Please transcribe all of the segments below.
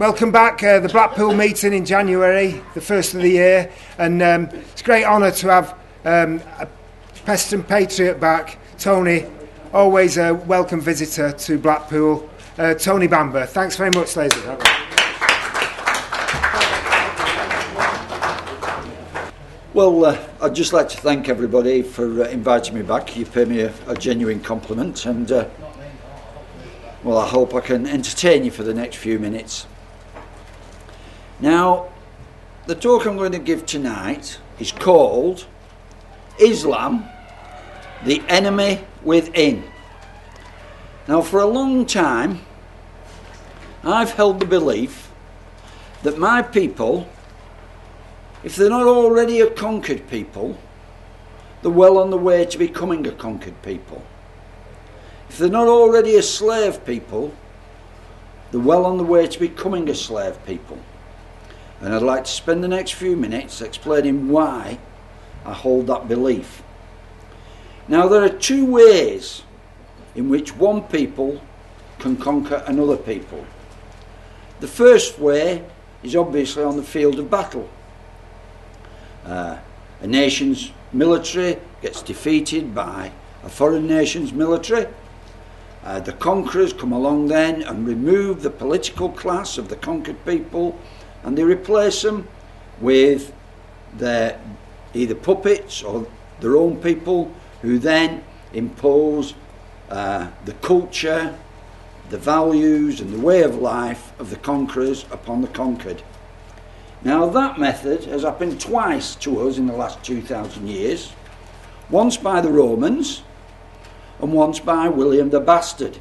welcome back. The Blackpool meeting in January, the first of the year, and it's a great honour to have a Precedent patriot back, Tony, always a welcome visitor to Blackpool, Tony Bamber. Thanks very much, ladies and gentlemen. Well, I'd just like to thank everybody for inviting me back. You pay me a genuine compliment, and well, I hope I can entertain you for the next few minutes. Now, the talk I'm going to give tonight is called Islam, the Enemy Within. Now, for a long time, I've held the belief that my people, if they're not already a conquered people, they're well on the way to becoming a conquered people. If they're not already a slave people, they're well on the way to becoming a slave people. And I'd like to spend the next few minutes explaining why I hold that belief. Now, there are two ways in which one people can conquer another people. The first way is obviously on the field of battle. A nation's military gets defeated by a foreign nation's military. The conquerors come along then and remove the political class of the conquered people, and they replace them with their either puppets or their own people, who then impose the culture, the values and the way of life of the conquerors upon the conquered. Now, that method has happened twice to us in the last 2,000 years, once by the Romans and once by William the Bastard.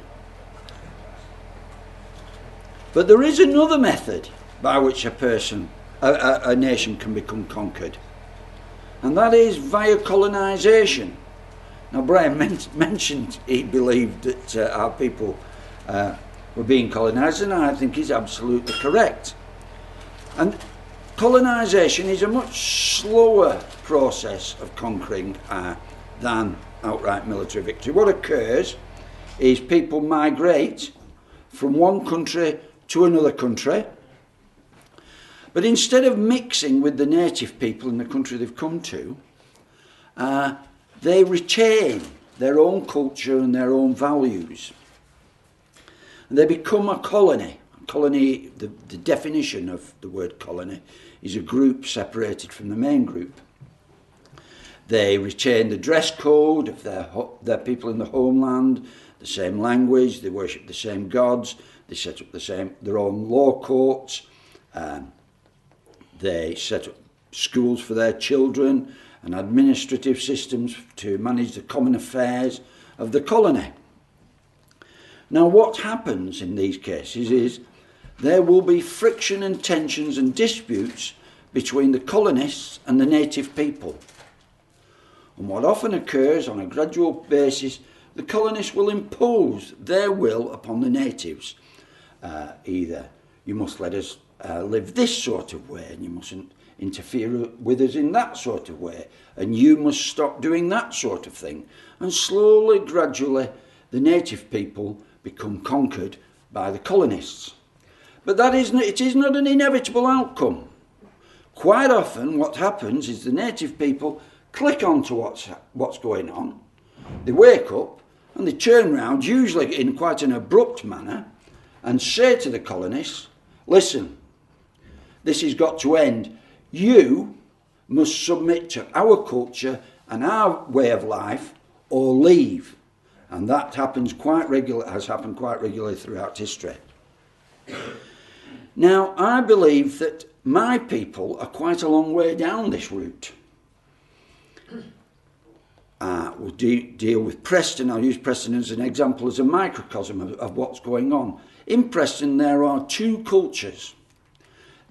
But there is another method by which a nation can become conquered, and that is via colonisation. Now, Brian mentioned he believed that our people were being colonised, and I think he's absolutely correct. And colonisation is a much slower process of conquering than outright military victory. What occurs is people migrate from one country to another country, but instead of mixing with the native people in the country they've come to, they retain their own culture and their own values. And they become a colony. Colony, the definition of the word colony, is a group separated from the main group. They retain the dress code of their people in the homeland, the same language, they worship the same gods, they set up their own law courts, they set up schools for their children and administrative systems to manage the common affairs of the colony. Now, what happens in these cases is there will be friction and tensions and disputes between the colonists and the native people. And what often occurs on a gradual basis, the colonists will impose their will upon the natives. Either you must let us live this sort of way, and you mustn't interfere with us in that sort of way, and you must stop doing that sort of thing. And slowly, gradually, the native people become conquered by the colonists. But it is not an inevitable outcome. Quite often what happens is the native people click onto what's going on, they wake up and they turn round, usually in quite an abrupt manner, and say to the colonists, listen, this has got to end. You must submit to our culture and our way of life or leave. And that happens has happened quite regularly throughout history. Now, I believe that my people are quite a long way down this route. We'll deal with Preston. I'll use Preston as an example, as a microcosm of what's going on. In Preston, there are two cultures.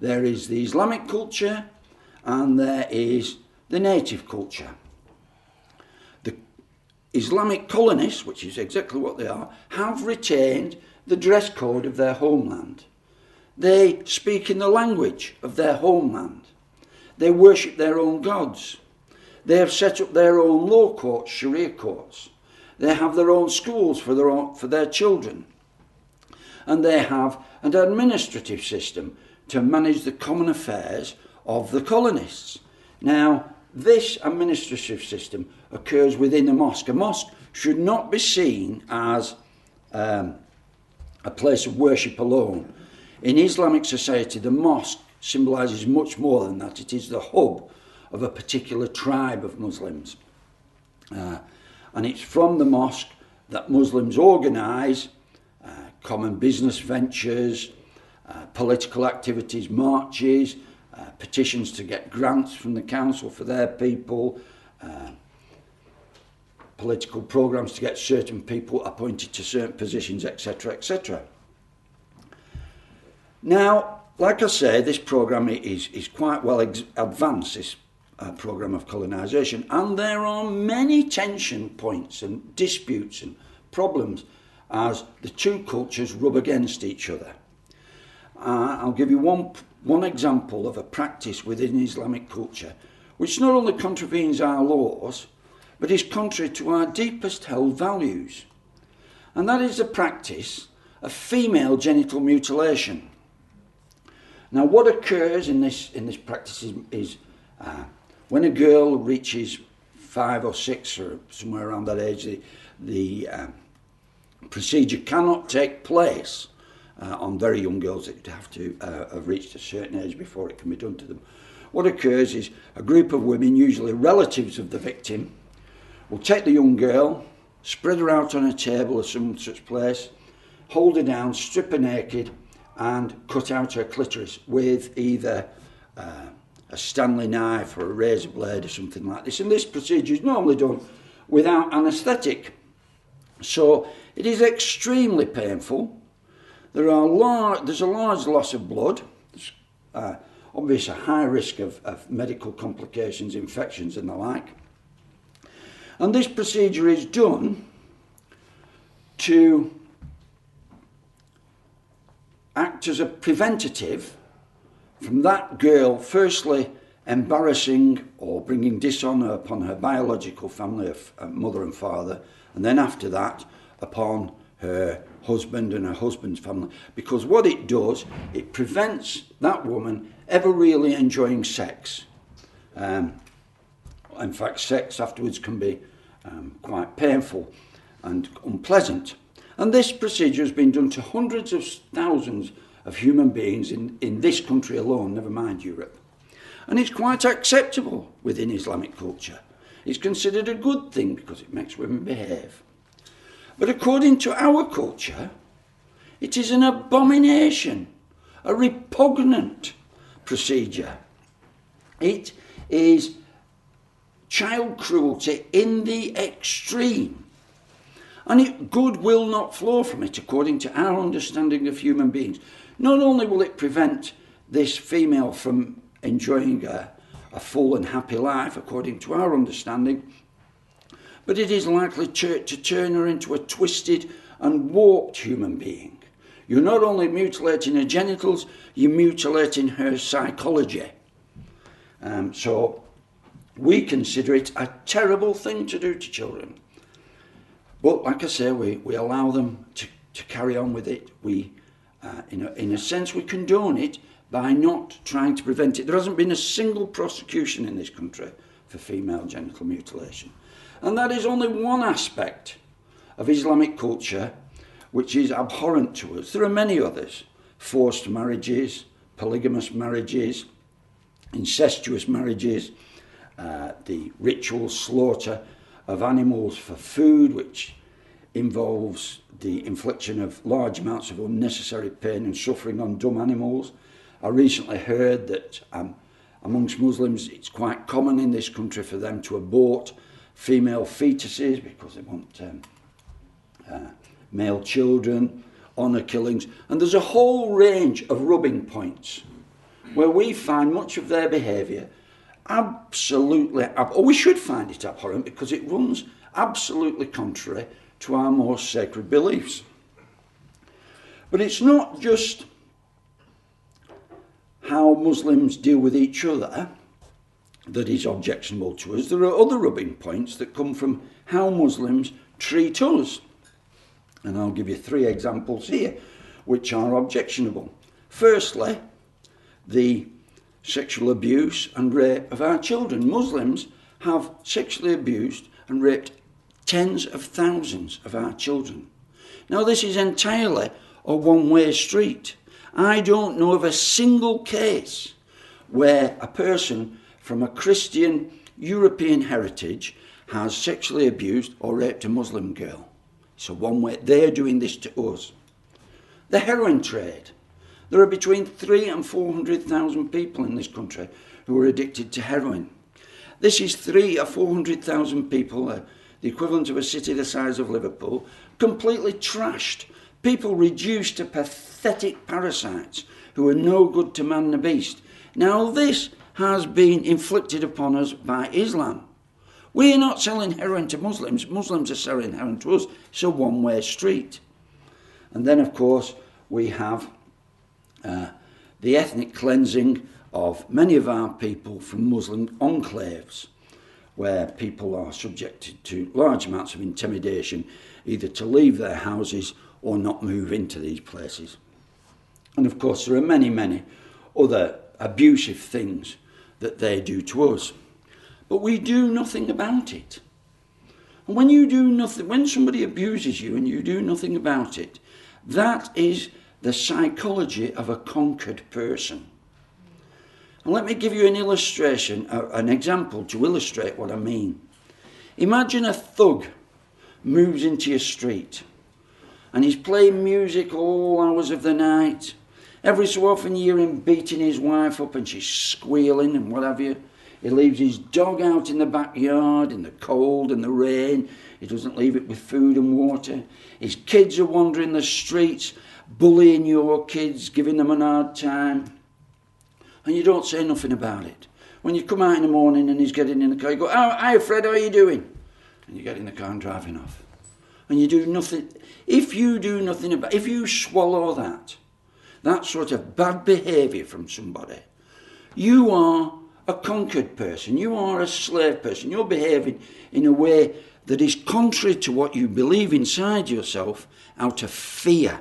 There is the Islamic culture and there is the native culture. The Islamic colonists, which is exactly what they are, have retained the dress code of their homeland. They speak in the language of their homeland. They worship their own gods. They have set up their own law courts, Sharia courts. They have their own schools for their children. and they have an administrative system to manage the common affairs of the colonists. Now, this administrative system occurs within a mosque. A mosque should not be seen as a place of worship alone. In Islamic society, the mosque symbolises much more than that. It is the hub of a particular tribe of Muslims. And it's from the mosque that Muslims organise common business ventures, political activities, marches, petitions to get grants from the council for their people, political programmes to get certain people appointed to certain positions, etc., etc. Now, like I say, this programme is quite well advanced, this programme of colonisation, and there are many tension points and disputes and problems as the two cultures rub against each other. I'll give you one example of a practice within Islamic culture which not only contravenes our laws, but is contrary to our deepest held values. And that is the practice of female genital mutilation. Now, what occurs in this practice is when a girl reaches 5 or 6 or somewhere around that age, the procedure cannot take place on very young girls that have to have reached a certain age before it can be done to them. What occurs is a group of women, usually relatives of the victim, will take the young girl, spread her out on a table or some such place, hold her down, strip her naked, and cut out her clitoris with either a Stanley knife or a razor blade or something like this. And this procedure is normally done without anaesthetic. So it is extremely painful. There's a large loss of blood. There's obviously a high risk of medical complications, infections and the like. And this procedure is done to act as a preventative from that girl firstly embarrassing or bringing dishonour upon her biological family of mother and father, and then after that upon her husband and her husband's family, because what it does, it prevents that woman ever really enjoying sex. In fact, sex afterwards can be quite painful and unpleasant. And this procedure has been done to hundreds of thousands of human beings in this country alone, never mind Europe. And it's quite acceptable within Islamic culture. It's considered a good thing because it makes women behave. But according to our culture, it is an abomination, a repugnant procedure. It is child cruelty in the extreme. And good will not flow from it, according to our understanding of human beings. Not only will it prevent this female from enjoying a full and happy life, according to our understanding, but it is likely to turn her into a twisted and warped human being. You're not only mutilating her genitals, you're mutilating her psychology. So we consider it a terrible thing to do to children. But like I say, we allow them to carry on with it. We, in a sense, we condone it by not trying to prevent it. There hasn't been a single prosecution in this country for female genital mutilation. And that is only one aspect of Islamic culture which is abhorrent to us. There are many others: forced marriages, polygamous marriages, incestuous marriages, the ritual slaughter of animals for food, which involves the infliction of large amounts of unnecessary pain and suffering on dumb animals. I recently heard that amongst Muslims it's quite common in this country for them to abort female fetuses because they want male children, honour killings, and there's a whole range of rubbing points where we find much of their behaviour absolutely, or we should find it abhorrent because it runs absolutely contrary to our most sacred beliefs. But it's not just how Muslims deal with each other that is objectionable to us. There are other rubbing points that come from how Muslims treat us. And I'll give you 3 examples here. which are objectionable. Firstly, the sexual abuse and rape of our children. Muslims have sexually abused and raped tens of thousands of our children. Now, this is entirely a one-way street. I don't know of a single case where a person from a Christian European heritage has sexually abused or raped a Muslim girl. It's a one-way. They're doing this to us. The heroin trade. There are between 300,000 and 400,000 people in this country who are addicted to heroin. This is 300,000 or 400,000 people, the equivalent of a city the size of Liverpool, completely trashed. People reduced to pathetic parasites who are no good to man the beast. Now, this has been inflicted upon us by Islam. We're not selling heroin to Muslims. Muslims are selling heroin to us. It's a one-way street. And then, of course, we have the ethnic cleansing of many of our people from Muslim enclaves, where people are subjected to large amounts of intimidation, either to leave their houses or not move into these places. And of course, there are many, many other abusive things that they do to us. But we do nothing about it. And when you do nothing, when somebody abuses you and you do nothing about it, that is the psychology of a conquered person. And let me give you an illustration, an example to illustrate what I mean. Imagine a thug moves into your street and he's playing music all hours of the night. Every so often you hear him beating his wife up and she's squealing and what have you. He leaves his dog out in the backyard in the cold and the rain. He doesn't leave it with food and water. His kids are wandering the streets, bullying your kids, giving them an hard time. And you don't say nothing about it. When you come out in the morning and he's getting in the car, you go, "Oh, hi Fred, how are you doing?" And you get in the car and driving off. And you do nothing. If you do nothing about it, if you swallow that sort of bad behaviour from somebody, you are a conquered person. You are a slave person. You're behaving in a way that is contrary to what you believe inside yourself out of fear.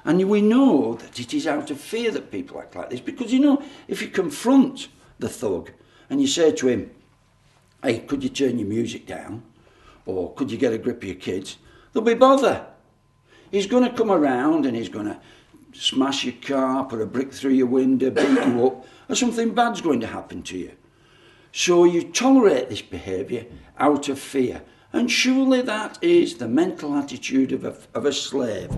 And we know that it is out of fear that people act like this, because, you know, if you confront the thug and you say to him, "Hey, could you turn your music down?" or "Could you get a grip of your kids?" there'll be bother. He's going to come around and he's going to smash your car, put a brick through your window, beat you up, or something bad's going to happen to you. So you tolerate this behaviour out of fear. And surely that is the mental attitude of a slave.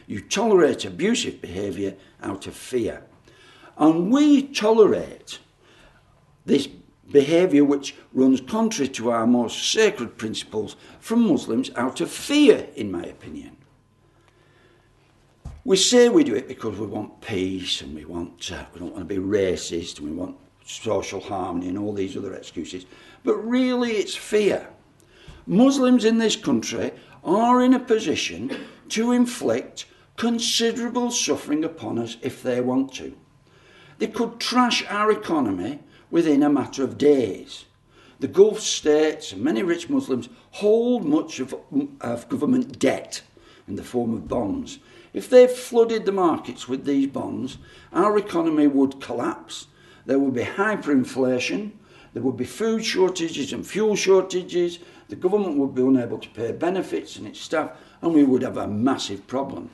You tolerate abusive behaviour out of fear. And we tolerate this behaviour which runs contrary to our most sacred principles from Muslims out of fear, in my opinion. We say we do it because we want peace and we don't want to be racist and we want social harmony and all these other excuses. But really it's fear. Muslims in this country are in a position to inflict considerable suffering upon us if they want to. They could trash our economy within a matter of days. The Gulf states and many rich Muslims hold much of government debt in the form of bonds. If they flooded the markets with these bonds, our economy would collapse. There would be hyperinflation, there would be food shortages and fuel shortages, the government would be unable to pay benefits and its staff, and we would have a massive problem.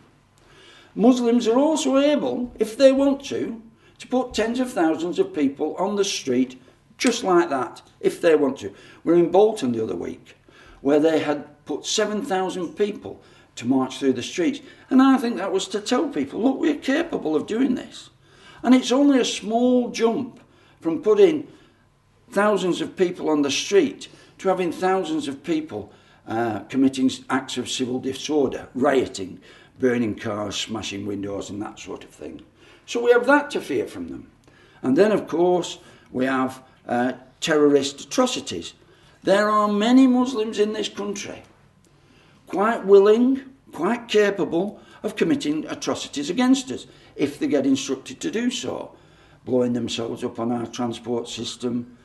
Muslims are also able, if they want to put tens of thousands of people on the street just like that, if they want to. We were in Bolton the other week, where they had put 7,000 people to march through the streets. And I think that was to tell people, look, we're capable of doing this. And it's only a small jump from putting thousands of people on the street to having thousands of people committing acts of civil disorder, rioting, burning cars, smashing windows and that sort of thing. So we have that to fear from them. And then, of course, we have terrorist atrocities. There are many Muslims in this country quite willing, quite capable of committing atrocities against us if they get instructed to do so. Blowing themselves up on our transport system,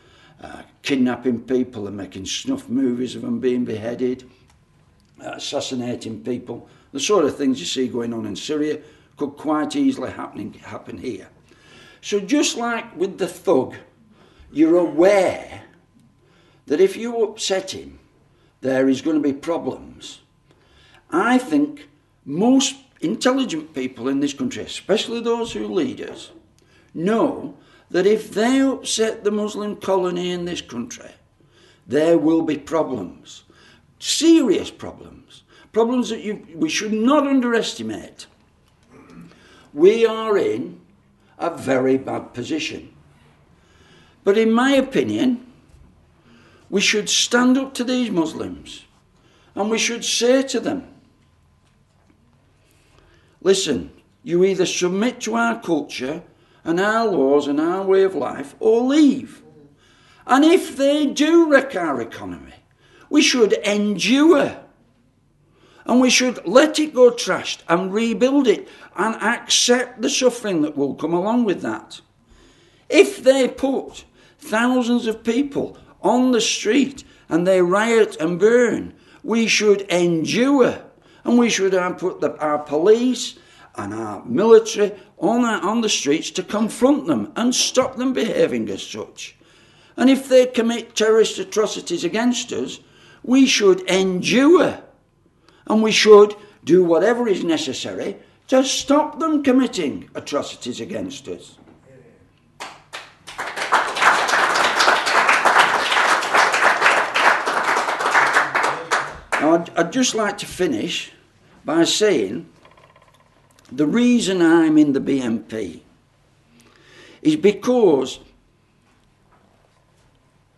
kidnapping people and making snuff movies of them being beheaded, assassinating people, the sort of things you see going on in Syria could quite easily happen here. So just like with the thug, you're aware that if you upset him, there is going to be problems. I think most intelligent people in this country, especially those who lead us, know that if they upset the Muslim colony in this country, there will be problems, serious problems, problems that we should not underestimate. We are in a very bad position. But in my opinion, we should stand up to these Muslims and we should say to them, listen, you either submit to our culture and our laws and our way of life or leave. And if they do wreck our economy, we should endure. And we should let it go trashed and rebuild it and accept the suffering that will come along with that. If they put thousands of people on the street and they riot and burn, we should endure. And we should put our police and our military on the streets to confront them and stop them behaving as such. And if they commit terrorist atrocities against us, we should endure. And we should do whatever is necessary to stop them committing atrocities against us. Now, I'd just like to finish by saying the reason I'm in the BNP is because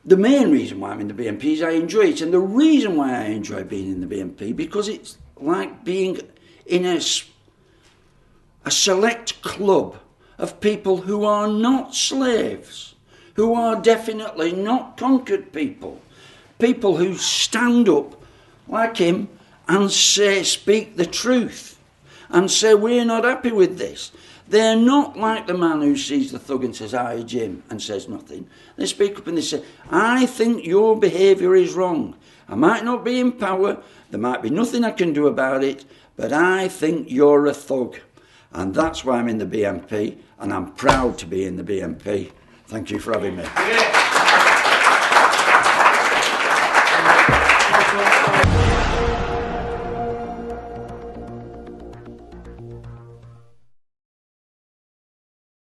the main reason why I'm in the BNP is I enjoy it. And the reason why I enjoy being in the BNP, because it's like being in a select club of people who are not slaves, who are definitely not conquered people, people who stand up like him and speak the truth and say, we're not happy with this. They're not like the man who sees the thug and says, "Hi, Jim," and says nothing. They speak up and they say, I think your behaviour is wrong. I might not be in power, there might be nothing I can do about it, but I think you're a thug. And that's why I'm in the BNP, and I'm proud to be in the BNP. Thank you for having me. Yeah.